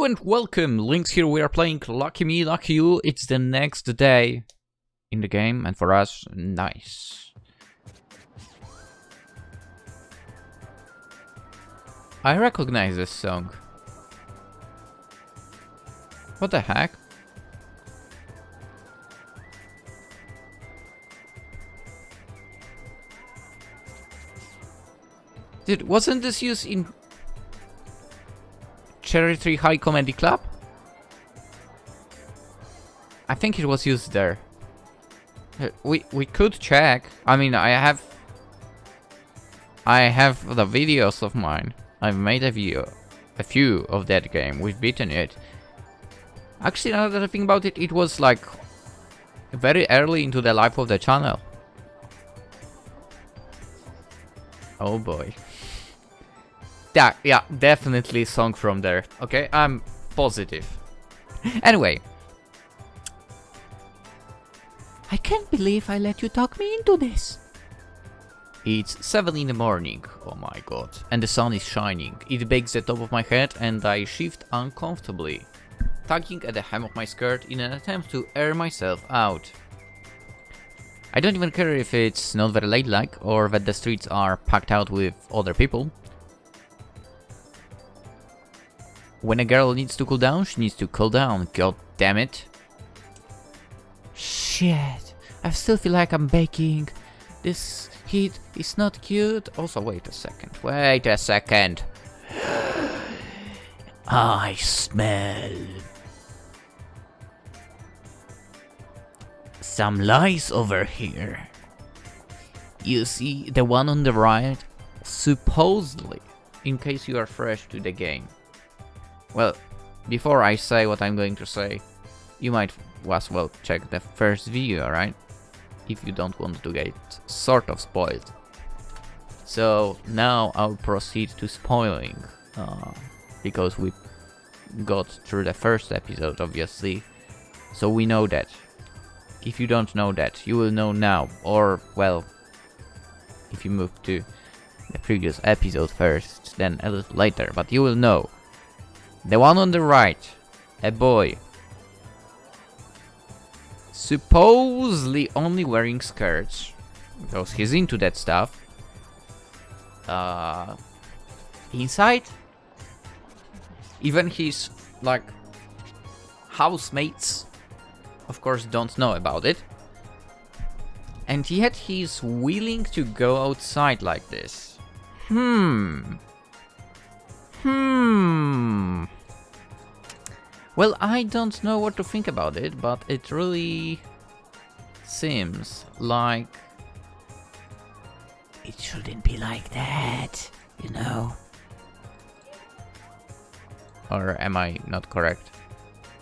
and welcome, Lynx here. We are playing Lucky Me, Lucky You. It's the next day in the game, and for us, nice. I recognize this song. What the heck? Dude, wasn't this used in Cherry Tree High Comedy Club? I think it was used there. We could check. I mean, I have the videos of mine. I've made a few of that game. We've beaten it. Actually, now that I think about it, it was like very early into the life of the channel. Oh boy. Yeah, definitely song from there. Okay, I'm positive. Anyway. I can't believe I let you talk me into this. It's 7 in the morning. Oh my god. And the sun is shining. It bakes the top of my head and I shift uncomfortably, tugging at the hem of my skirt in an attempt to air myself out. I don't even care if it's not very ladylike or that the streets are packed out with other people. When a girl needs to cool down, she needs to cool down, god damn it. Shit, I still feel like I'm baking. This heat is not cute. Also, wait a second. I smell some lies over here. You see, the one on the right, supposedly, in case you are fresh to the game. Well, before I say what I'm going to say, you might as well check the first video, right? If you don't want to get sort of spoiled. So now I'll proceed to spoiling, because we got through the first episode, obviously. So we know that. If you don't know that, you will know now, or well, if you move to the previous episode first, then a little later, but you will know. The one on the right, a boy, supposedly only wearing skirts, because he's into that stuff. Inside, even his, like, housemates, of course, don't know about it. And yet he's willing to go outside like this. Well, I don't know what to think about it, but it really seems like it shouldn't be like that, you know? Or am I not correct?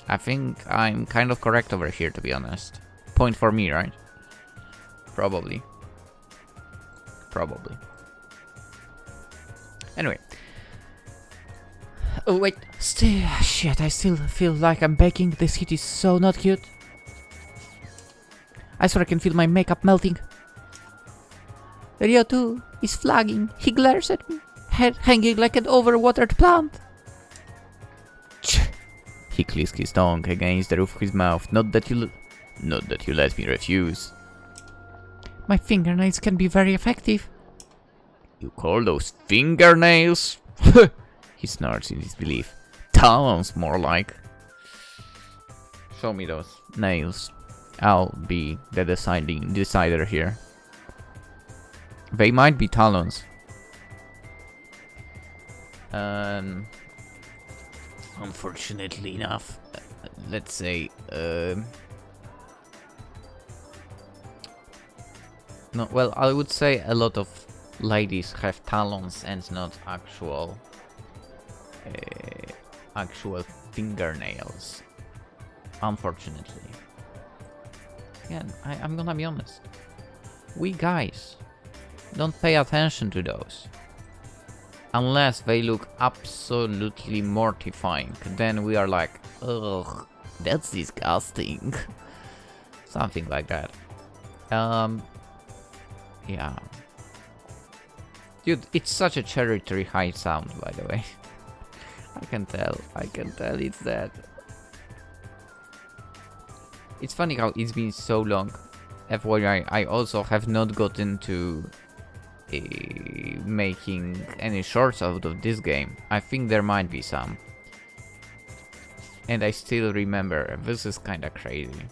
I think I'm kind of correct over here, to be honest. Point for me, right? Probably. Anyway. Oh wait, shit, I still feel like I'm baking. This heat is so not cute. I swear I can feel my makeup melting. Rio too is flagging. He glares at me, head hanging like an overwatered plant. He clicks his tongue against the roof of his mouth. Not that you let me refuse. My fingernails can be very effective. You call those fingernails? He snorts in disbelief. Talons, more like. Show me those nails. I'll be the decider here. They might be talons. Unfortunately enough, let's say, no, well, I would say a lot of ladies have talons and not actual fingernails, unfortunately. Yeah, I'm gonna be honest. We guys don't pay attention to those. Unless they look absolutely mortifying. Then we are like, ugh, that's disgusting. Something like that. Yeah. Dude, it's such a Cherry Tree High sound, by the way. I can tell it's that. It's funny how it's been so long. FYI, I also have not gotten to making any shorts out of this game. I think there might be some. And I still remember, this is kinda crazy.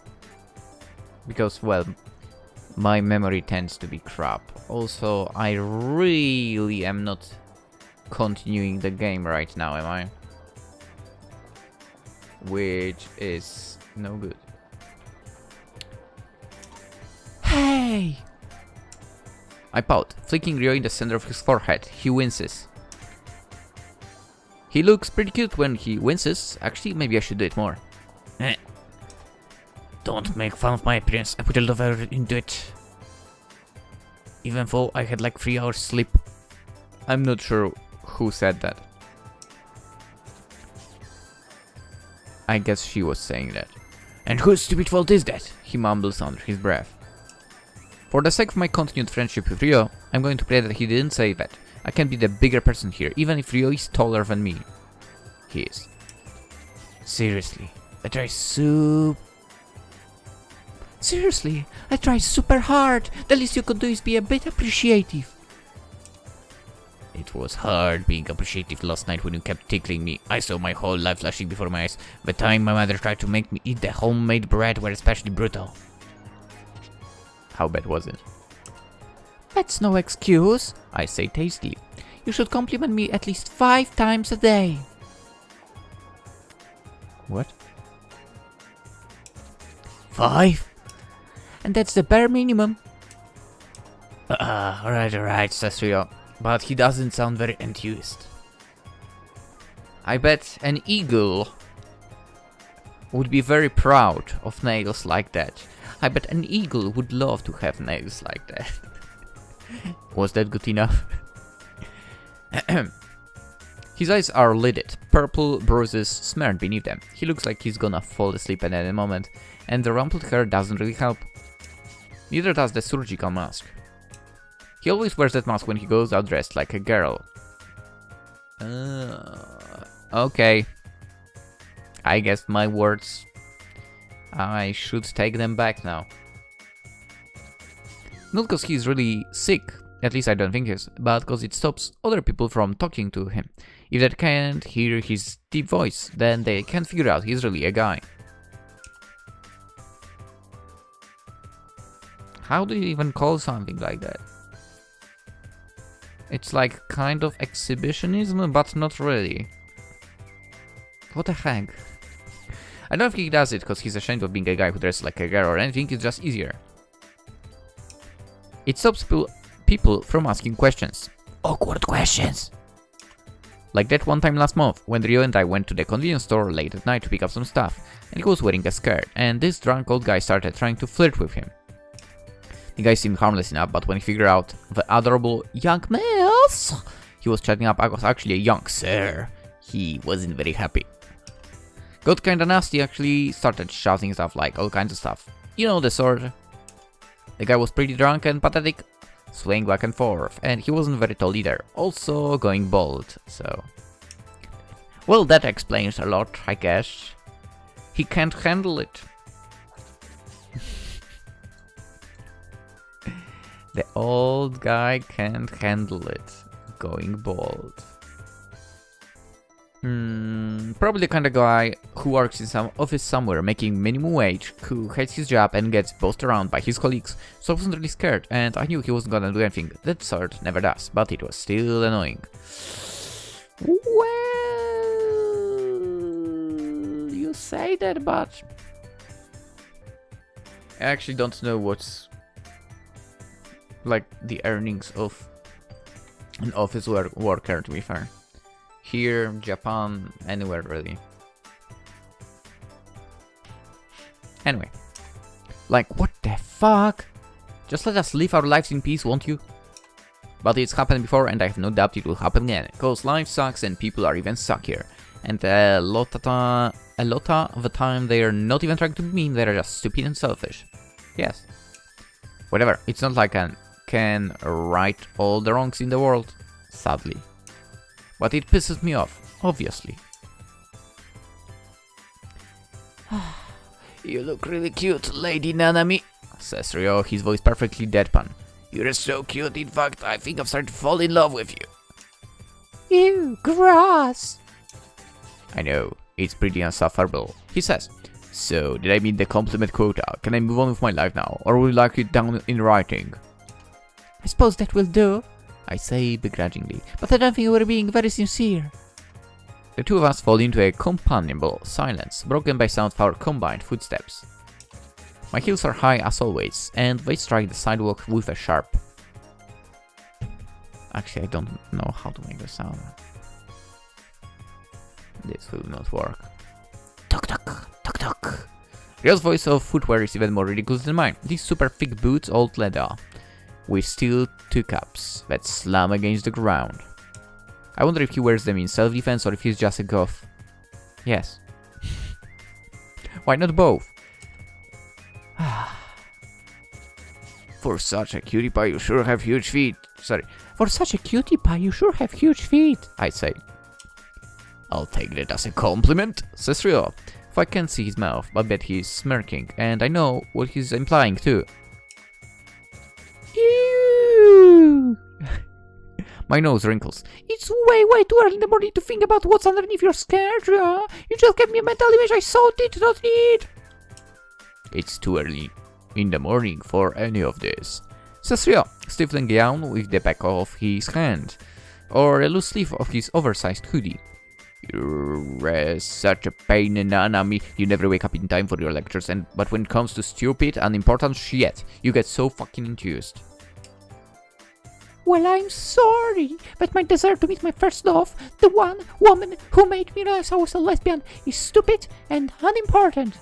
Because, well, my memory tends to be crap. Also, I really am not continuing the game right now, am I? Which is no good. Hey! I pout, flicking Ryo in the center of his forehead. He winces. He looks pretty cute when he winces. Actually, maybe I should do it more. Don't make fun of my appearance. I put a lot of effort into it. Even though I had like 3 hours sleep. I'm not sure who said that. I guess she was saying that. And whose stupid fault is that? He mumbles under his breath. For the sake of my continued friendship with Ryo, I'm going to pray that he didn't say that. I can be the bigger person here, even if Ryo is taller than me. He is. Seriously, I try super hard. The least you could do is be a bit appreciative. It was hard being appreciative last night when you kept tickling me. I saw my whole life flashing before my eyes. The time my mother tried to make me eat the homemade bread were especially brutal. How bad was it? That's no excuse, I say tastily. You should compliment me at least 5 times a day. What? 5? And that's the bare minimum. Alright, says Ryo. But he doesn't sound very enthused. I bet an eagle would be very proud of nails like that. I bet an eagle would love to have nails like that. Was that good enough? His eyes are lidded, purple bruises smeared beneath them. He looks like he's gonna fall asleep at any moment, and the rumpled hair doesn't really help. Neither does the surgical mask. He always wears that mask when he goes out dressed like a girl. Okay. I guess my words, I should take them back now. Not because he's really sick, at least I don't think he is, but because it stops other people from talking to him. If they can't hear his deep voice, then they can't figure out he's really a guy. How do you even call something like that? It's like kind of exhibitionism, but not really. What the heck? I don't think he does it because he's ashamed of being a guy who dresses like a girl or anything, it's just easier. It stops people from asking questions. Awkward questions! Like that one time last month, when Ryo and I went to the convenience store late at night to pick up some stuff, and he was wearing a skirt, and this drunk old guy started trying to flirt with him. The guy seemed harmless enough, but when he figured out the adorable young males he was chatting up, I was actually a young sir. He wasn't very happy. Got kinda nasty actually, started shouting stuff like all kinds of stuff. You know the sort. The guy was pretty drunk and pathetic, swaying back and forth, and he wasn't very tall either, also going bald, so... Well, that explains a lot, I guess. He can't handle it. The old guy can't handle it, going bald. Probably the kind of guy who works in some office somewhere making minimum wage, who hates his job and gets bossed around by his colleagues, so I wasn't really scared, and I knew he wasn't gonna do anything. That sort never does, but it was still annoying. Well, you say that, but... I actually don't know what's... like the earnings of an office worker, to be fair. Here, Japan, anywhere really. Anyway. Like, what the fuck? Just let us live our lives in peace, won't you? But it's happened before and I have no doubt it will happen again. Cause life sucks and people are even suckier. And a lot of the time they are not even trying to be mean, they are just stupid and selfish. Yes. Whatever, it's not like I can right all the wrongs in the world, sadly. But it pisses me off, obviously. You look really cute, Lady Nanami, says Ryo, his voice perfectly deadpan. You're so cute, in fact, I think I've started to fall in love with you. Ew, gross. I know, it's pretty insufferable, he says. So, did I meet the compliment quota? Can I move on with my life now, or would you like it down in writing? I suppose that will do, I say begrudgingly, but I don't think you were being very sincere. The two of us fall into a companionable silence, broken by sound of our combined footsteps. My heels are high as always, and they strike the sidewalk with a sharp. Actually, I don't know how to make the sound. This will not work. Tuk tuk, tuk tuk. Ryo's voice of footwear is even more ridiculous than mine. These super thick boots, old leather, with steel two cups that slam against the ground. I wonder if he wears them in self-defense or if he's just a goth. Yes. Why not both? For such a cutie pie, you sure have huge feet. Sorry. For such a cutie pie, you sure have huge feet, I say. I'll take that as a compliment, says Ryo. If I can't see his mouth, but bet he's smirking, and I know what he's implying too. Ew! My nose wrinkles. It's way too early in the morning to think about what's underneath your skirt, Ryo. You just gave me a mental image I so did not need. It's too early in the morning for any of this, says Ryo, stifling down with the back of his hand, or a loose sleeve of his oversized hoodie. You're such a pain in Nanami. You never wake up in time for your lectures, but when it comes to stupid, unimportant shit, you get so fucking enthused. Well, I'm sorry, but my desire to meet my first love, the one woman who made me realize I was a lesbian, is stupid and unimportant.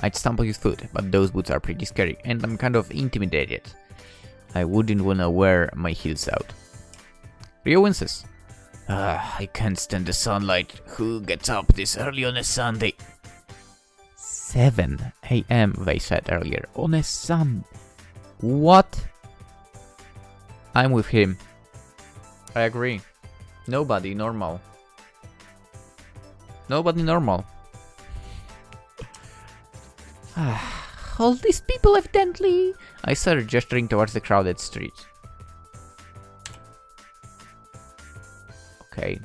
I'd stamp on his foot, but those boots are pretty scary, and I'm kind of intimidated. I wouldn't wanna wear my heels out. Ryo winces. I can't stand the sunlight. Who gets up this early on a Sunday? 7 a.m. they said earlier, on a Sun. What? I'm with him. I agree. Nobody normal. Nobody normal. All these people evidently... I started gesturing towards the crowded street. Okay.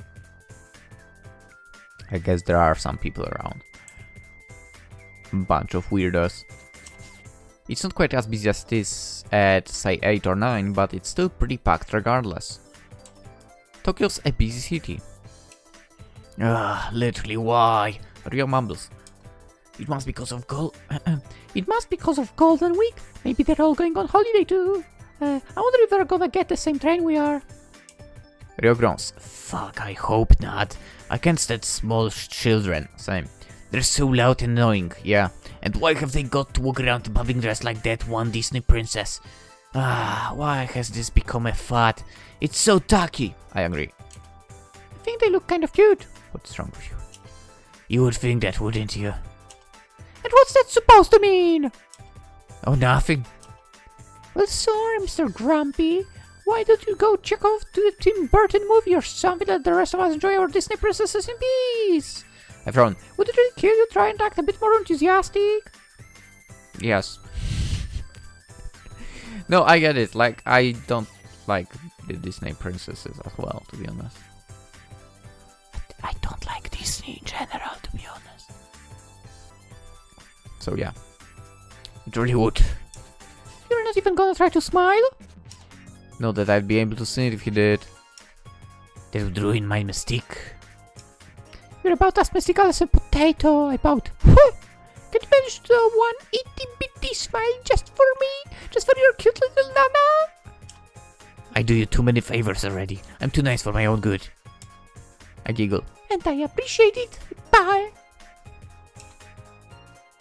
I guess there are some people around. Bunch of weirdos. It's not quite as busy as it is at, say, 8 or 9, but it's still pretty packed regardless. Tokyo's a busy city. Literally why? Ryo mumbles. It must be because of It must be because of Golden Week. Maybe they're all going on holiday too. I wonder if they're gonna get the same train we are. Ryo groans. Fuck, I hope not. I can't stand small children. Same. They're so loud and annoying, yeah. And why have they got to walk around bobbing dressed like that one Disney princess? Why has this become a fad? It's so tacky. I agree. I think they look kind of cute. What's wrong with you? You would think that, wouldn't you? And what's that supposed to mean? Oh, nothing. Well, sorry, Mr. Grumpy. Why don't you go check off to the Tim Burton movie or something, let the rest of us enjoy our Disney princesses in peace? I frown. Would it really kill you try and act a bit more enthusiastic? Yes. No, I get it. Like, I don't like the Disney princesses as well, to be honest. I don't like Disney in general, to be honest. So yeah. It really would. You're not even gonna try to smile? Not that I'd be able to see it if you did. That would ruin my mystique. You're about as mystical as a potato. About. Can you manage to do one itty-bitty smile just for me? Just for your cute little Nana? I do you too many favors already. I'm too nice for my own good. I giggle. And I appreciate it. Bye.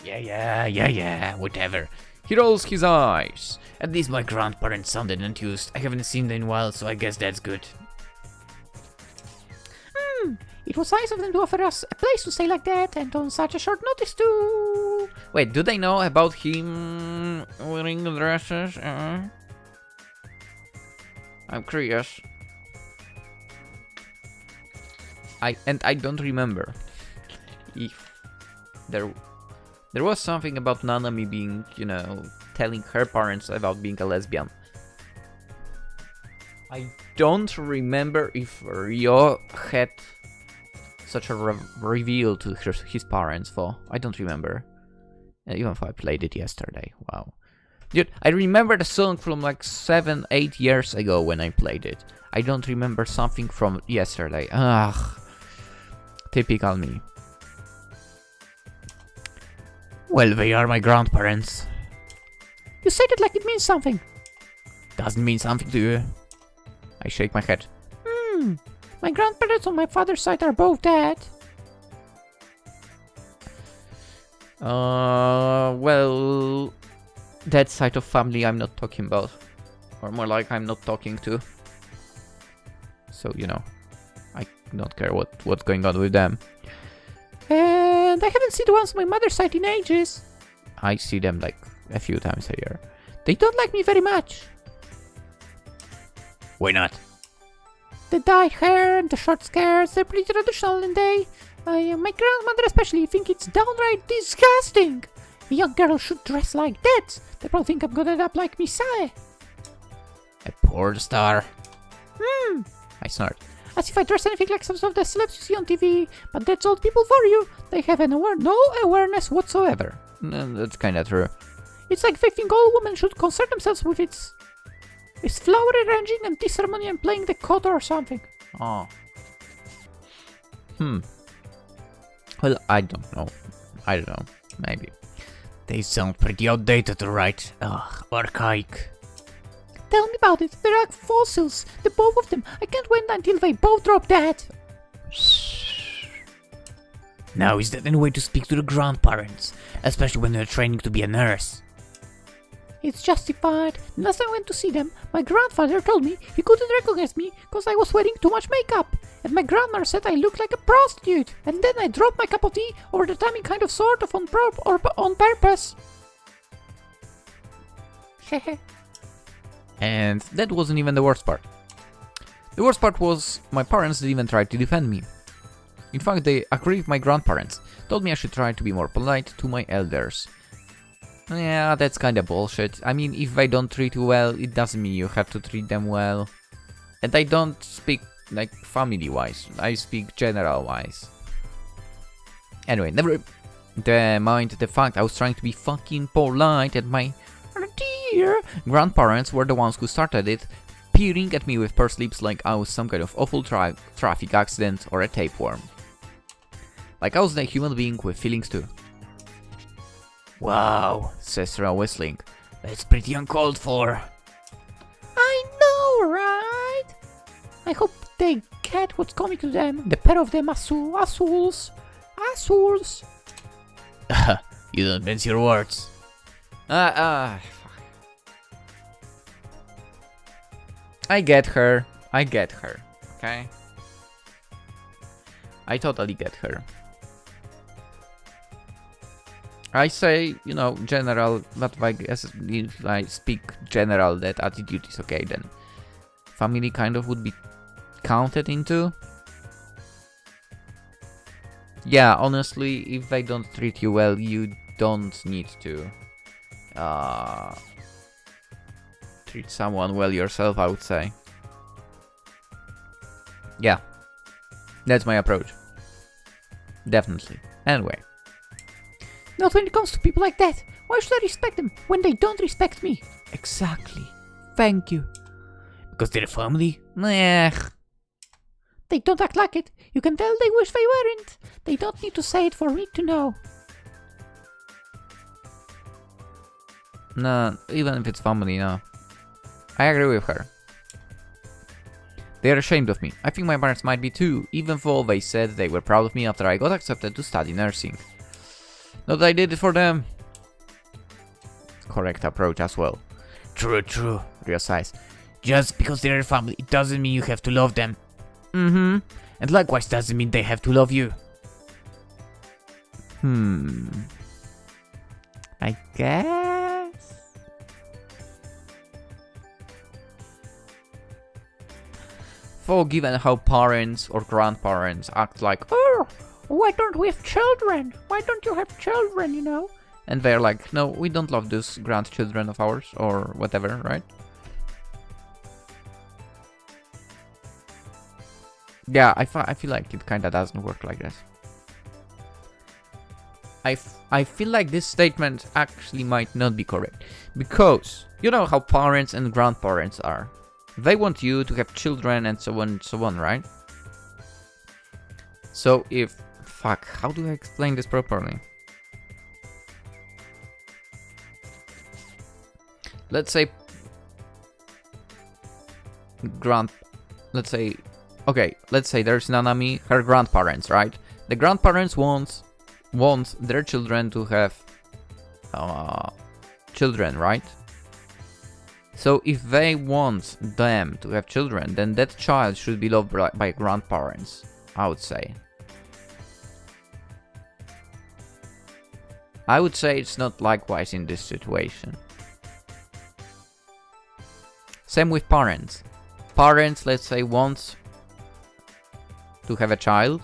Yeah, whatever. He rolls his eyes. At least my grandparents sounded enthused. I haven't seen them in a while, so I guess that's good. It was nice of them to offer us a place to stay like that, and on such a short notice too. Wait, do they know about him wearing dresses? I'm curious. I don't remember if There was something about Nanami being, telling her parents about being a lesbian. I don't remember if Ryo had such a reveal to his parents, though. I don't remember. Even if I played it yesterday. Wow. Dude, I remember the song from like 7-8 years ago when I played it. I don't remember something from yesterday. Ugh. Typical me. Well, they are my grandparents. You said it like it means something. Doesn't mean something to you. I shake my head. My grandparents on my father's side are both dead. Well, that side of family I'm not talking about. Or more like I'm not talking to. So, I don't care what's going on with them. And I haven't seen the ones on my mother's side in ages. I see them like a few times a year. They don't like me very much. Why not? The dyed hair and the short skirts, they're pretty traditional, and my grandmother especially, think it's downright disgusting. A young girl should dress like that. They probably think I'm gonna end up like Misae. A porn star. I snort. As if I dress anything like some of the celebs you see on TV, but that's old people for you. They have no awareness whatsoever. That's kinda true. It's like they think all women should concern themselves with its flower arranging and tea ceremony and playing the koto or something. Oh. Well, I don't know. Maybe. They sound pretty outdated, right? Ugh, archaic. Tell me about it. They're like fossils. The both of them. I can't wait until they both drop dead. Now, is that any way to speak to the grandparents? Especially when they're training to be a nurse. It's justified. Last time I went to see them, my grandfather told me he couldn't recognize me because I was wearing too much makeup. And my grandmother said I looked like a prostitute. And then I dropped my cup of tea over the timing kind of sort of on purpose. Hehe. And that wasn't even the worst part. The worst part was my parents didn't even try to defend me. In fact, they agreed with my grandparents, told me I should try to be more polite to my elders. Yeah, that's kinda bullshit. I mean, if they don't treat you well, it doesn't mean you have to treat them well. And I don't speak like family-wise, I speak general-wise. Anyway, never mind the fact I was trying to be fucking polite and my dear grandparents were the ones who started it, peering at me with pursed lips like I was some kind of awful traffic accident or a tapeworm. Like I was a human being with feelings too. Wow, says Ra whistling. That's pretty uncalled for. I know, right? I hope they get what's coming to them. The pair of them assholes. You don't mince your words. Fuck. I get her, okay? I totally get her. I say, general, but I guess if I speak general, that attitude is okay then. Family kind of would be counted into. Yeah, honestly, if they don't treat you well, you don't need to treat someone well yourself, I would say. Yeah, that's my approach. Definitely. Anyway. Not when it comes to people like that. Why should I respect them when they don't respect me? Exactly. Thank you. Because they're family? Nah. They don't act like it. You can tell they wish they weren't. They don't need to say it for me to know. No, even if it's family, no. I agree with her. They are ashamed of me. I think my parents might be too, even though they said they were proud of me after I got accepted to study nursing. Not that I did it for them. Correct approach as well. True, Rio sighs. Just because they're family, it doesn't mean you have to love them. And likewise doesn't mean they have to love you. I guess. For given how parents or grandparents act like, oh, Why don't we have children? Why don't you have children, you know? And they're like, no, we don't love these grandchildren of ours, or whatever, right? Yeah, I feel like it kinda doesn't work like this. I feel like this statement actually might not be correct. Because, you know how parents and grandparents are. They want you to have children and so on, right? So if... Fuck, how do I explain this properly? Let's say... Okay, let's say there's Nanami, her grandparents, right? The grandparents want their children to have children, right? So if they want them to have children, then that child should be loved by grandparents, I would say. I would say it's not likewise in this situation. Same with parents. Parents, let's say, want to have a child.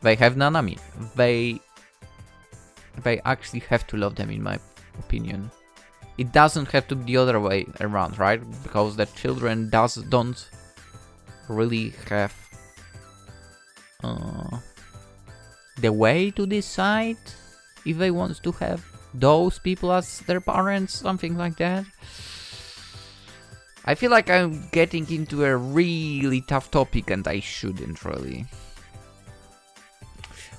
They have Nanami. They actually have to love them, in my opinion. It doesn't have to be the other way around, right? Because the children don't really have the way to decide if they want to have those people as their parents, something like that. I feel like I'm getting into a really tough topic and I shouldn't really.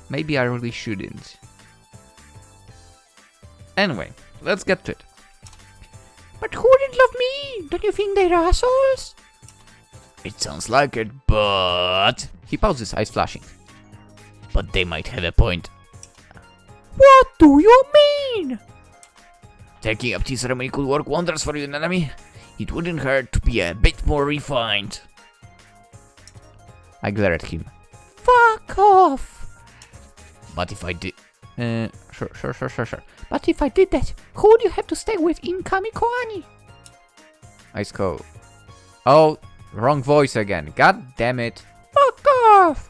Maybe I really shouldn't. Anyway, let's get to it. But who wouldn't love me? Don't you think they're assholes? It sounds like it, but... He pauses, eyes flashing. But they might have a point. What do you mean? Taking up tea ceremony could work wonders for you, Nanami. It wouldn't hurt to be a bit more refined. I glare at him. Fuck off! But if I did... Sure. But if I did that, who would you have to stay with in Kamikoani? I scowl. Oh, wrong voice again. God damn it. Fuck off!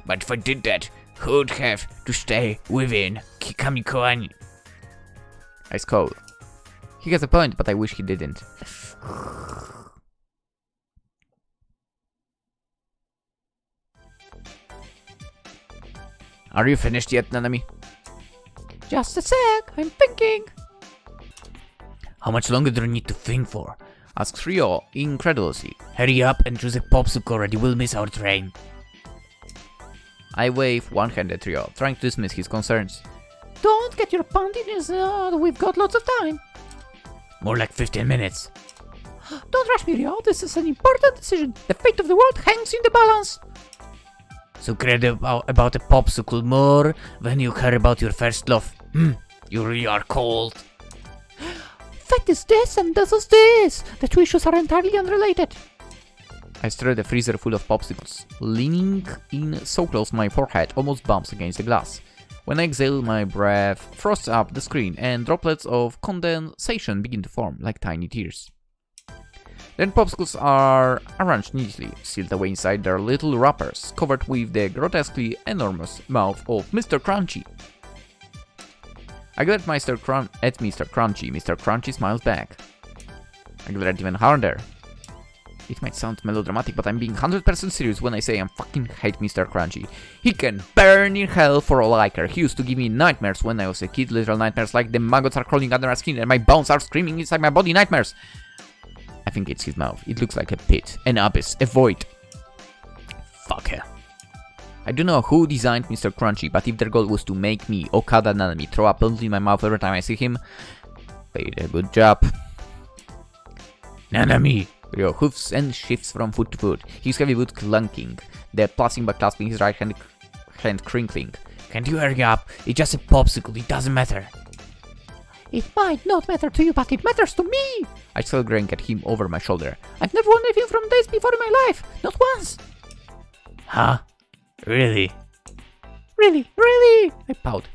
But if I did that, who'd have to stay within Kamikoani? I scowl. He has a point, but I wish he didn't. Are you finished yet, Nanami? Just a sec, I'm thinking. How much longer do you need to think for? Asks Ryo incredulously. Hurry up and choose a popsicle already, we'll miss our train. I wave one-handed at Ryo, trying to dismiss his concerns. Don't get your panties out, we've got lots of time. More like 15 minutes. Don't rush me, Ryo, this is an important decision. The fate of the world hangs in the balance. So care about a popsicle more than you care about your first love. You really are cold. Fact is this and this is this. The two issues are entirely unrelated. I stare at the freezer full of popsicles, leaning in so close my forehead almost bumps against the glass. When I exhale, my breath frosts up the screen and droplets of condensation begin to form like tiny tears. Then popsicles are arranged neatly, sealed away inside their little wrappers, covered with the grotesquely enormous mouth of Mr. Crunchy. I glare at Mr. Crunchy. Mr. Crunchy smiles back. I glare at even harder. It might sound melodramatic, but I'm being 100% serious when I say I fucking hate Mr. Crunchy. He can burn in hell for all I care. He used to give me nightmares when I was a kid, literal nightmares like the maggots are crawling under my skin and my bones are screaming inside my body, nightmares. I think it's his mouth. It looks like a pit, an abyss, a void. Fuck her. I don't know who designed Mr. Crunchy, but if their goal was to make me, Okada Nanami, throw up in my mouth every time I see him, they did a good job. Nanami! Ryo hoofs and shifts from foot to foot, his heavy boot clunking, the plastic bag clasping his right hand crinkling. Can't you hurry up? It's just a popsicle, it doesn't matter. It might not matter to you, but it matters to me. I still grin at him over my shoulder. I've never won anything from this before in my life, not once. Huh? Really? Really, I pout.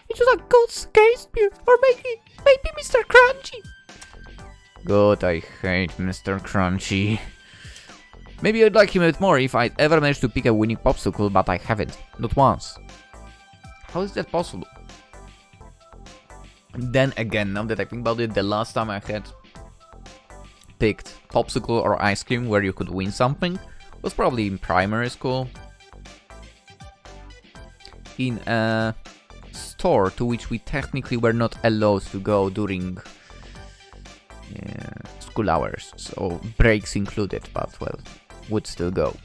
It was a ghost against me, or maybe Mr. Crunchy. God, I hate Mr. Crunchy. Maybe I'd like him a bit more if I'd ever managed to pick a winning popsicle, but I haven't. Not once. How is that possible? Then again, now that I think about it, the last time I had picked popsicle or ice cream where you could win something was probably in primary school. In a store to which we technically were not allowed to go during school hours, so breaks included, but well, would still go.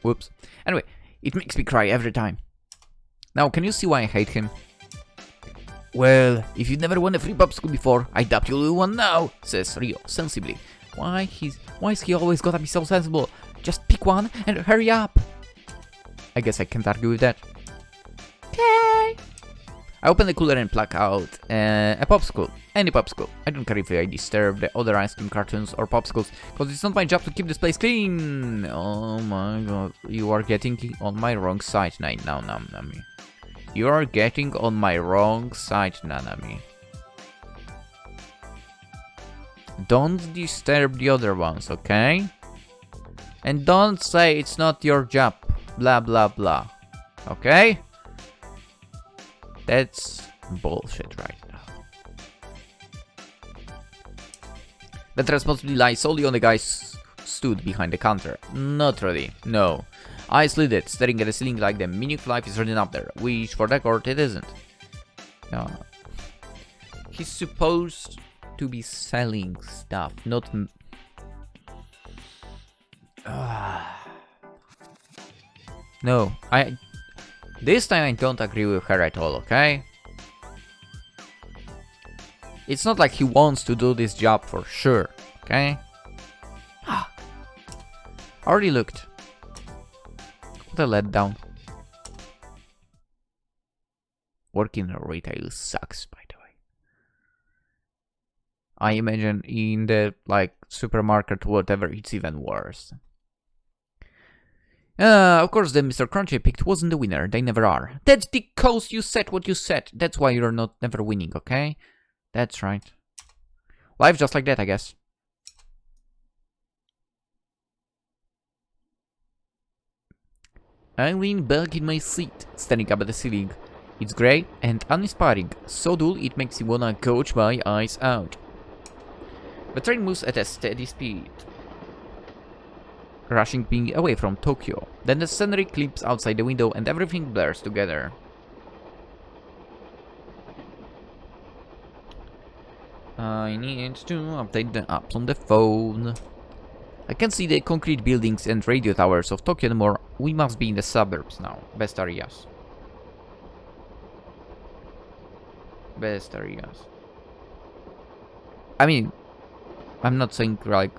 Whoops. Anyway, it makes me cry every time. Now, can you see why I hate him? Well, if you've never won a free popsicle before, I doubt you'll win one now, says Rio sensibly. Why is he always gotta be so sensible? Just pick one and hurry up. I guess I can't argue with that. Okay. I open the cooler and pluck out a popsicle. Any popsicle. I don't care if I disturb the other ice cream cartons or popsicles, because it's not my job to keep this place clean. Oh my god. You are getting on my wrong side now, Nanami. You are getting on my wrong side, Nanami. Don't disturb the other ones, okay? And don't say it's not your job. Blah blah blah. Okay? That's bullshit right now. That responsibility lies solely on the guy stood behind the counter. Not really, no. I slid it, staring at the ceiling like the meaning of life is written up there, which for the record it isn't. He's supposed to be selling stuff, not... No, this time I don't agree with her at all, okay? It's not like he wants to do this job for sure, okay? I already looked. What a letdown. Working in retail sucks, by the way. I imagine in the, like, supermarket, whatever, it's even worse. Of course, the Mr. Crunchy I picked wasn't the winner. They never are. That's because you said what you said. That's why you're not never winning, okay? That's right. Life just like that, I guess. I lean back in my seat, staring up at the ceiling. It's grey and uninspiring, so dull it makes me wanna gouge my eyes out. The train moves at a steady speed, rushing me away from Tokyo. Then the scenery clips outside the window and everything blurs together. I need to update the apps on the phone. I can see the concrete buildings and radio towers of Tokyo anymore. We must be in the suburbs now. Best areas. Best areas. I mean, I'm not saying like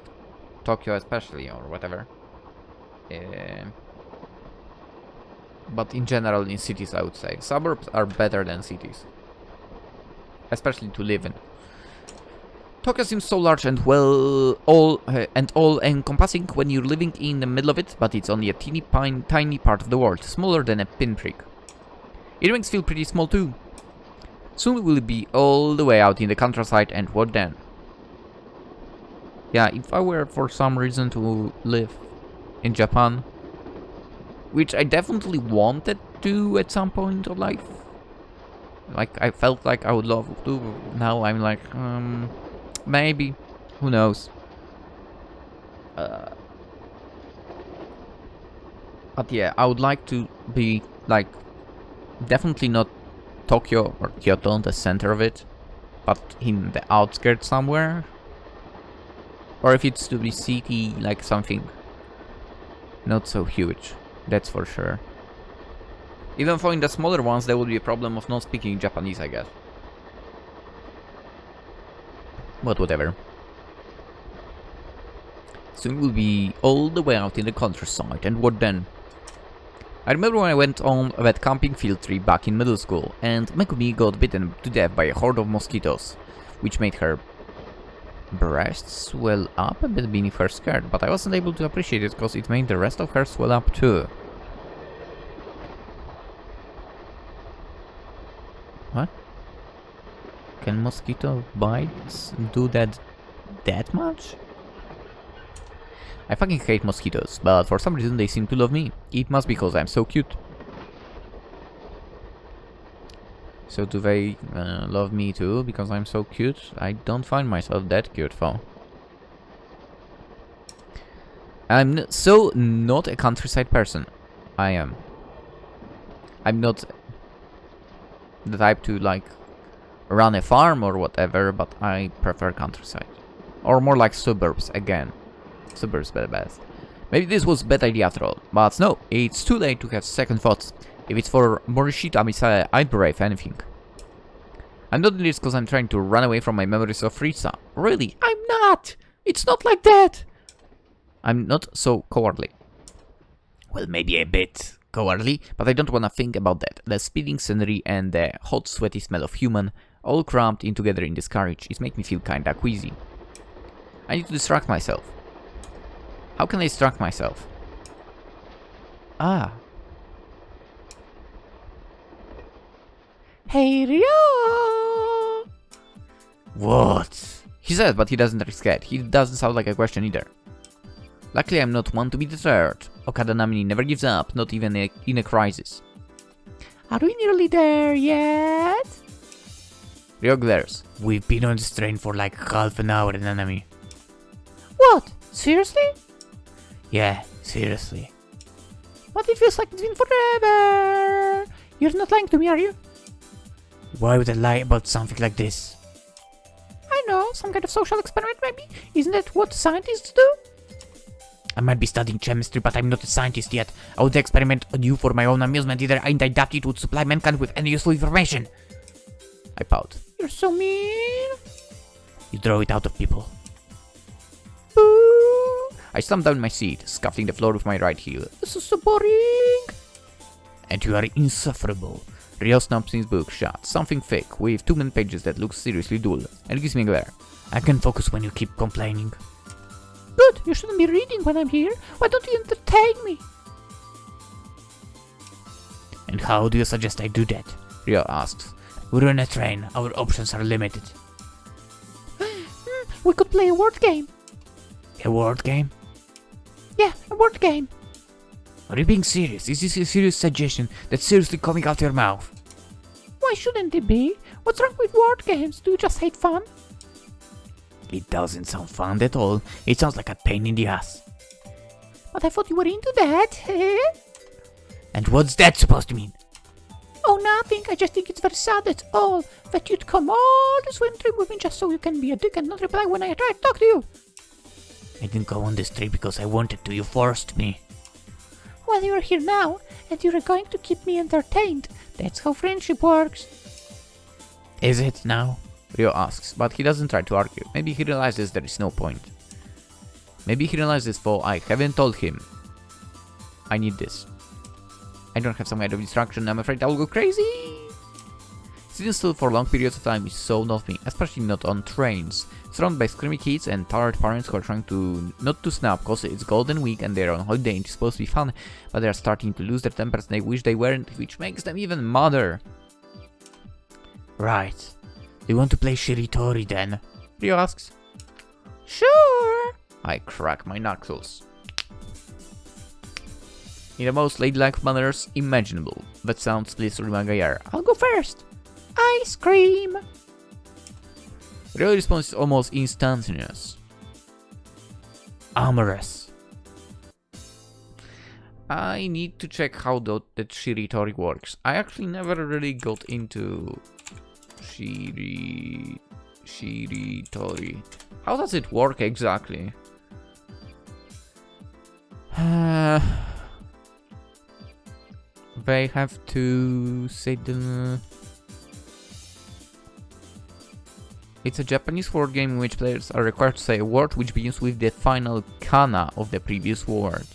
Tokyo especially or whatever. But in general in cities I would say. Suburbs are better than cities. Especially to live in. Tokyo seems so large and all encompassing when you're living in the middle of it, but it's only a tiny part of the world, smaller than a pinprick. It makes feel pretty small too. Soon we'll be all the way out in the countryside, and what then? Yeah, if I were for some reason to live in Japan, which I definitely wanted to at some point of life, like I felt like I would love to, now I'm like, maybe, who knows. But yeah, I would like to be like, definitely not Tokyo or Kyoto, the center of it, but in the outskirts somewhere. Or if it's to be city, like something not so huge, that's for sure. Even for in the smaller ones, there would be a problem of not speaking Japanese, I guess. But whatever. Soon we'll be all the way out in the countryside, and what then? I remember when I went on that camping field trip back in middle school, and Megumi got bitten to death by a horde of mosquitoes, which made her breasts swell up a bit beneath her skirt, but I wasn't able to appreciate it because it made the rest of her swell up too. What? Can mosquito bites do that much? I fucking hate mosquitoes, but for some reason they seem to love me. It must be because I'm so cute. So do they love me too because I'm so cute? I don't find myself that cute though. I'm so not a countryside person. I am. I'm not the type to like run a farm or whatever, but I prefer countryside. Or more like suburbs again. Suburbs better best. Maybe this was a bad idea after all, but no, it's too late to have second thoughts. If it's for Morishita Misae, I'd brave anything. I'm not doing this because I'm trying to run away from my memories of Risa. Really, I'm not! It's not like that! I'm not so cowardly. Well, maybe a bit cowardly, but I don't want to think about that. The speeding scenery and the hot, sweaty smell of human, all cramped in together in this carriage, is making me feel kinda queasy. I need to distract myself. How can I distract myself? Ah. Hey, Ryo! What? He says, but he doesn't risk it. He doesn't sound like a question either. Luckily, I'm not one to be deterred. Okada Nanami never gives up, not even in a crisis. Are we nearly there yet? Ryo glares. We've been on this train for like half an hour, Nanami. What? Seriously? Yeah, seriously. But it feels like it's been forever! You're not lying to me, are you? Why would I lie about something like this? I know, some kind of social experiment maybe? Isn't that what scientists do? I might be studying chemistry, but I'm not a scientist yet. I would experiment on you for my own amusement either, and I doubt it would supply mankind with any useful information. I pout. You're so mean! You draw it out of people. Boo! I slammed down my seat, scuffing the floor with my right heel. This is so boring! And you are insufferable. Ryo snaps his book shut, something thick, with too many pages that looks seriously dull, and gives me a glare. I can focus when you keep complaining. Good, you shouldn't be reading when I'm here. Why don't you entertain me? And how do you suggest I do that? Ryo asks. We're on a train, our options are limited. We could play a word game. A word game? Yeah, a word game. Are you being serious? Is this a serious suggestion that's seriously coming out your mouth? Why shouldn't it be? What's wrong with word games? Do you just hate fun? It doesn't sound fun at all. It sounds like a pain in the ass. But I thought you were into that. And what's that supposed to mean? Oh, nothing. I just think it's very sad, that's all. That you'd come all this way and trip with me just so you can be a dick and not reply when I try to talk to you. I didn't go on this trip because I wanted to. You forced me. Well, you're here now, and you're going to keep me entertained. That's how friendship works. Is it now? Ryo asks, but he doesn't try to argue. Maybe he realizes there is no point. Maybe he realizes, though I haven't told him. I need this. I don't have some kind of distraction, I'm afraid I'll go crazy! Sitting still for long periods of time is so not me, especially not on trains. Surrounded by screaming kids and tired parents who are trying to not to snap cause it's Golden Week and they're on holiday and it's supposed to be fun, but they're starting to lose their tempers and they wish they weren't, which makes them even madder. Right. Do you want to play Shiritori then? Ryo asks. Sure. I crack my knuckles. In the most ladylike manners imaginable. That sounds blissfully my air. I'll go first. Ice cream. Ryo's response is almost instantaneous. Amorous. I need to check how that Shiritori works. I actually never really got into Shiritori. How does it work exactly? They have to say the... It's a Japanese word game in which players are required to say a word which begins with the final kana of the previous word.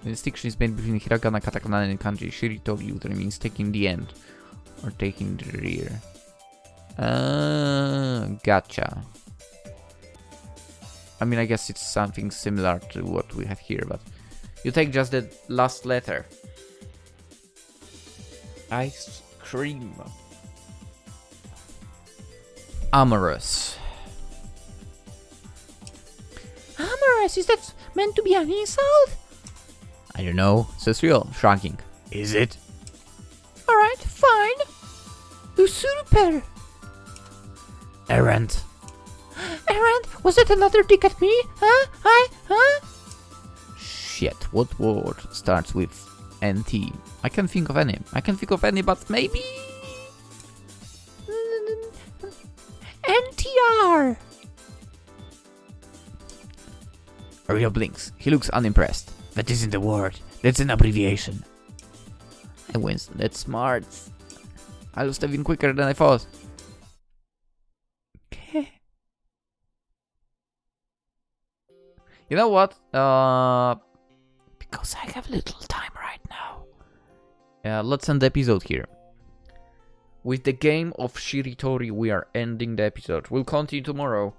The distinction is made between hiragana, katakana, and kanji. Shiritori usually means taking the end or taking the rear. Gotcha. I mean, I guess it's something similar to what we have here, but you take just the last letter. Ice cream. Amorous. Yes, is that meant to be an insult? I don't know, says Rio, shrugging. Is it? Alright, fine. Usurper. Errant. Errant, was that another dig at me? Huh? Shit, what word starts with NT? I can't think of any, but maybe... NTR. Rio blinks. He looks unimpressed. That isn't a word. That's an abbreviation. I wins. That's smart. I lost even quicker than I thought. You know what? Because I have little time right now. Let's end the episode here. With the game of Shiritori, we are ending the episode. We'll continue tomorrow.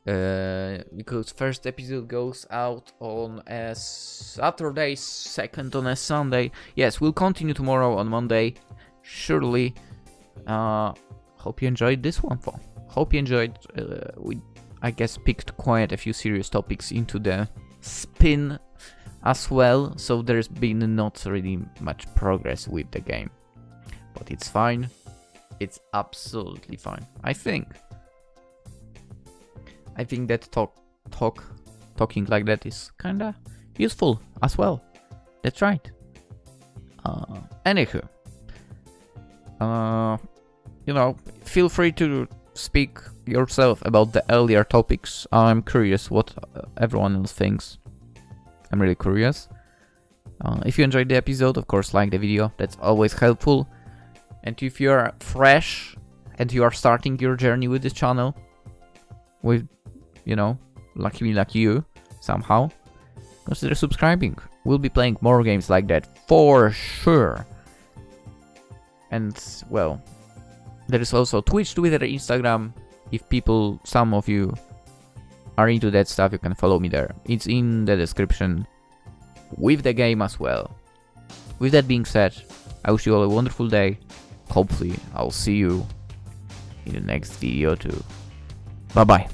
Because first episode goes out on a Saturday, second on a Sunday. Yes, we'll continue tomorrow on Monday. Surely. Hope you enjoyed this one, though. Hope you enjoyed. We, I guess, picked quite a few serious topics into the spin as well. So there's been not really much progress with the game. But it's fine. It's absolutely fine. I think that talking like that is kinda useful as well. That's right. Anywho, you know, feel free to speak yourself about the earlier topics. I'm curious what everyone else thinks. I'm really curious. If you enjoyed the episode, of course, like the video. That's always helpful. And if you're fresh and you are starting your journey with this channel, with, you know, lucky me, like you, somehow, consider subscribing. We'll be playing more games like that for sure. And, well, there is also Twitch, Twitter, Instagram. If some of you are into that stuff, you can follow me there. It's in the description with the game as well. With that being said, I wish you all a wonderful day. Hopefully, I'll see you in the next video too. Bye bye.